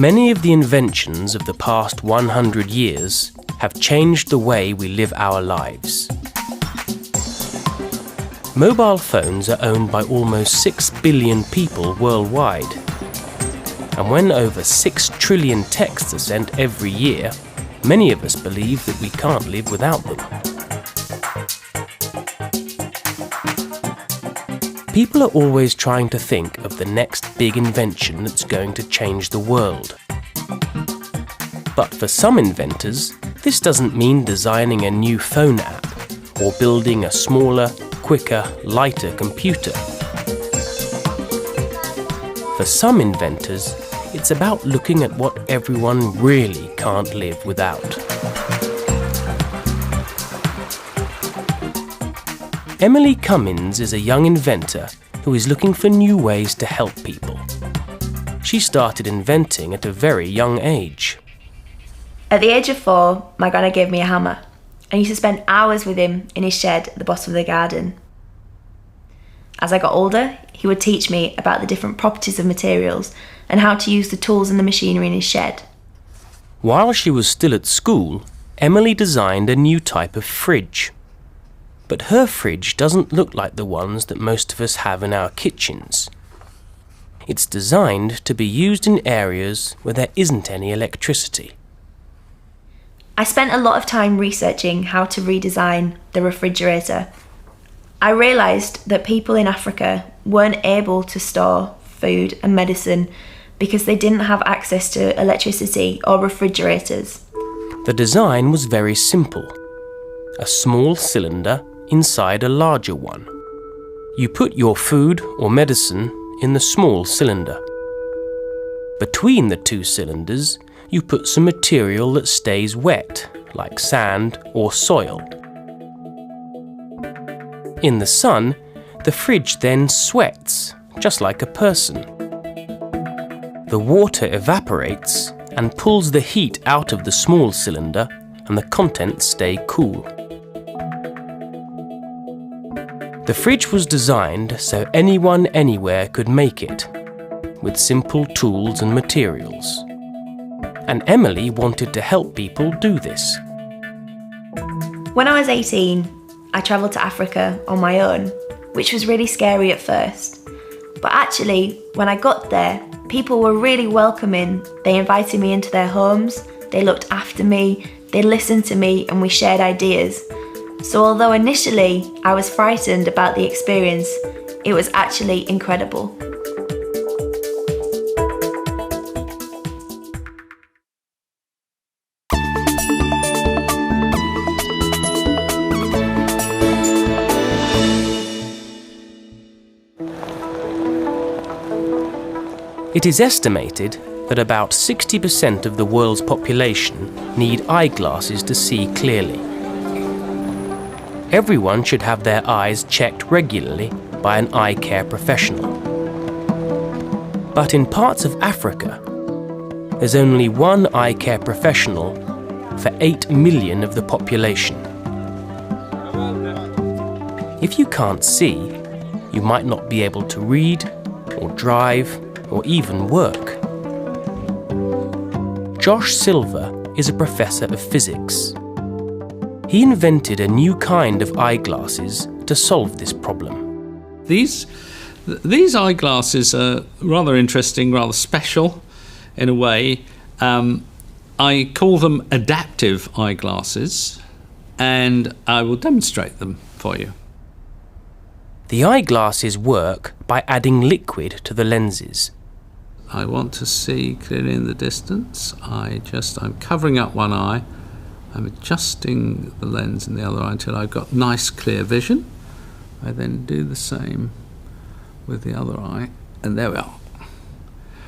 Many of the inventions of the past 100 years have changed the way we live our lives. Mobile phones are owned by almost 6 billion people worldwide. And when over 6 trillion texts are sent every year, many of us believe that we can't live without them. People are always trying to think of the next big invention that's going to change the world. But for some inventors, this doesn't mean designing a new phone app or building a smaller, quicker, lighter computer. For some inventors, it's about looking at what everyone really can't live without. Emily Cummins is a young inventor who is looking for new ways to help people. She started inventing at a very young age. At the age of 4, my granny gave me a hammer. I used to spend hours with him in his shed at the bottom of the garden. As I got older, he would teach me about the different properties of materials and how to use the tools and the machinery in his shed. While she was still at school, Emily designed a new type of fridge. But her fridge doesn't look like the ones that most of us have in our kitchens. It's designed to be used in areas where there isn't any electricity. I spent a lot of time researching how to redesign the refrigerator. I realised that people in Africa weren't able to store food and medicine because they didn't have access to electricity or refrigerators. The design was very simple. A small cylinder inside a larger one. You put your food or medicine in the small cylinder. Between the two cylinders, you put some material that stays wet, like sand or soil. In the sun, the fridge then sweats, just like a person. The water evaporates and pulls the heat out of the small cylinder, and the contents stay cool. The fridge was designed so anyone anywhere could make it, with simple tools and materials. And Emily wanted to help people do this. When I was 18, I travelled to Africa on my own, which was really scary at first. But actually, when I got there, people were really welcoming. They invited me into their homes, they looked after me, they listened to me, and we shared ideas. So although initially I was frightened about the experience, it was actually incredible. It is estimated that about 60% of the world's population need eyeglasses to see clearly. Everyone should have their eyes checked regularly by an eye care professional. But in parts of Africa, there's only one eye care professional for 8 million of the population. If you can't see, you might not be able to read or drive or even work. Josh Silver is a professor of physics. He invented a new kind of eyeglasses to solve this problem. These eyeglasses are rather interesting, rather special in a way. I call them adaptive eyeglasses, and I will demonstrate them for you. The eyeglasses work by adding liquid to the lenses. I want to see clearly in the distance. I'm covering up one eye. I'm adjusting the lens in the other eye until I've got nice clear vision. I then do the same with the other eye, and there we are.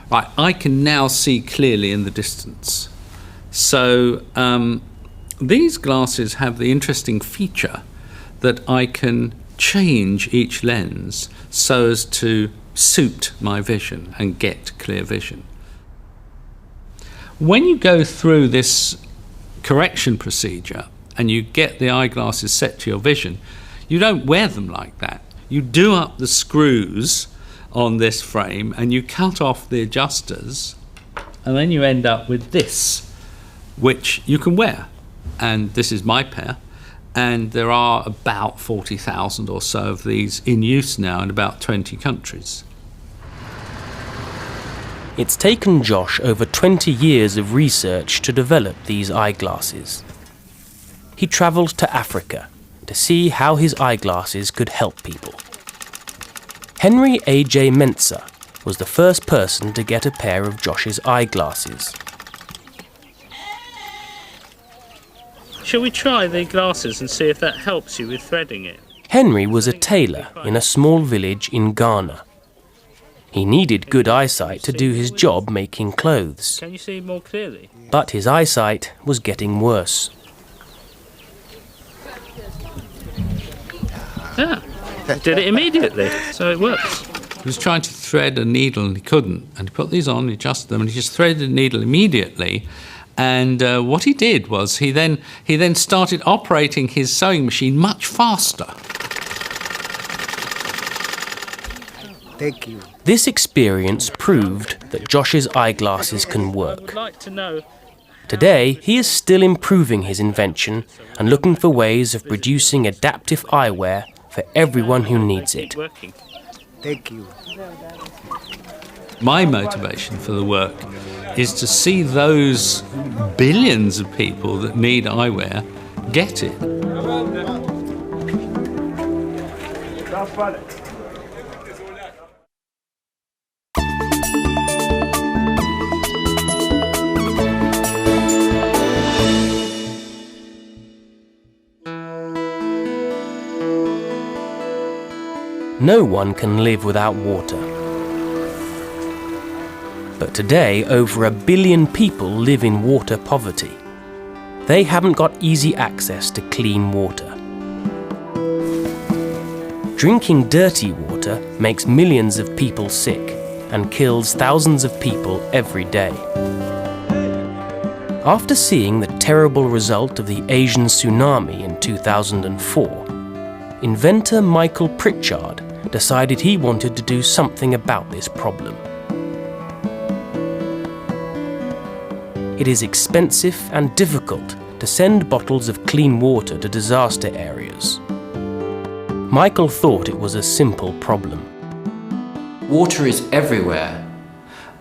Right, I can now see clearly in the distance. So these glasses have the interesting feature that I can change each lens so as to suit my vision and get clear vision. When you go through this correction procedure and you get the eyeglasses set to your vision, you don't wear them like that. You do up the screws on this frame and you cut off the adjusters And then you end up with this, which you can wear. And this is my pair. And there are about 40,000 or so of these in use now in about 20 countries. It's taken Josh over 20 years of research to develop these eyeglasses. He travelled to Africa to see how his eyeglasses could help people. Henry A.J. Mensah was the first person to get a pair of Josh's eyeglasses. Shall we try the glasses and see if that helps you with threading it? Henry was a tailor in a small village in Ghana. He needed good eyesight to do his job making clothes. Can you see more clearly? But his eyesight was getting worse. Yeah, did it immediately, so it works. He was trying to thread a needle and he couldn't. And he put these on, he adjusted them, and he just threaded the needle immediately. And what he did was he then started operating his sewing machine much faster. Thank you. This experience proved that Josh's eyeglasses can I would work. like to know. Today, he is still improving his invention and looking for ways of producing adaptive eyewear for everyone who needs it. Working. Thank you. My motivation for the work is to see those billions of people that need eyewear get it. No one can live without water. But today, over 1 billion people live in water poverty. They haven't got easy access to clean water. Drinking dirty water makes millions of people sick and kills thousands of people every day. After seeing the terrible result of the Asian tsunami in 2004, inventor Michael Pritchard decided he wanted to do something about this problem. It is expensive and difficult to send bottles of clean water to disaster areas. Michael thought it was a simple problem. Water is everywhere,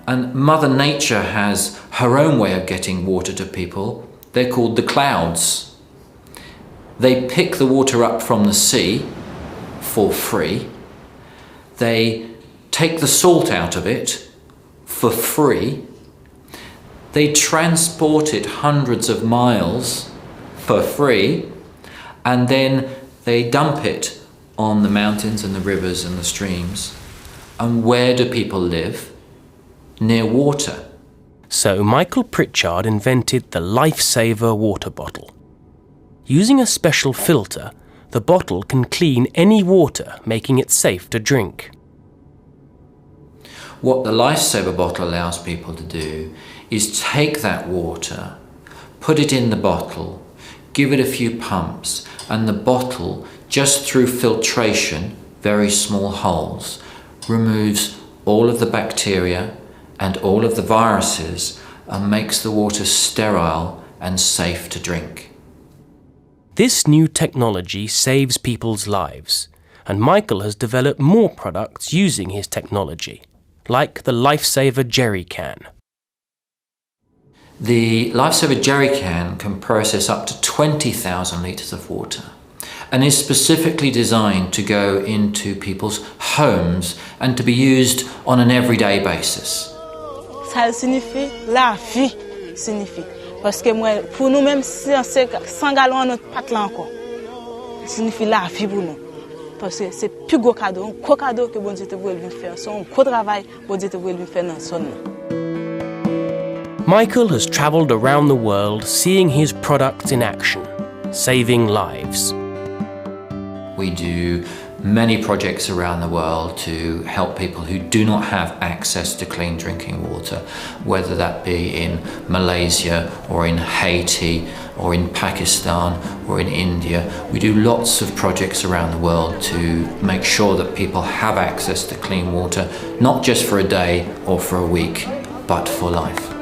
and Mother Nature has her own way of getting water to people. They're called the clouds. They pick the water up from the sea for free. They take the salt out of it for free. They transport it hundreds of miles for free, and then they dump it on the mountains and the rivers and the streams. And where do people live? Near water. So Michael Pritchard invented the Lifesaver water bottle. Using a special filter, the bottle can clean any water, making it safe to drink. What the Lifesaver bottle allows people to do is take that water, put it in the bottle, give it a few pumps, and the bottle, just through filtration, very small holes, removes all of the bacteria and all of the viruses and makes the water sterile and safe to drink. This new technology saves people's lives, and Michael has developed more products using his technology, like the Lifesaver jerry can. The Lifesaver jerry can process up to 20,000 litres of water and is specifically designed to go into people's homes and to be used on an everyday basis. Ça signifie la vie, signifie. Parce que moi, pour nous même si on sait 100 gallons notre pâte là encore, signifie la vie pour nous. Parce que c'est plus gros cadeau, un gros cadeau que bon Dieu te voulait faire. C'est un gros travail que bon Dieu te voulait faire dans son nom. Michael has travelled around the world seeing his products in action, saving lives. We do many projects around the world to help people who do not have access to clean drinking water, whether that be in Malaysia or in Haiti or in Pakistan or in India. We do lots of projects around the world to make sure that people have access to clean water, not just for a day or for a week, but for life.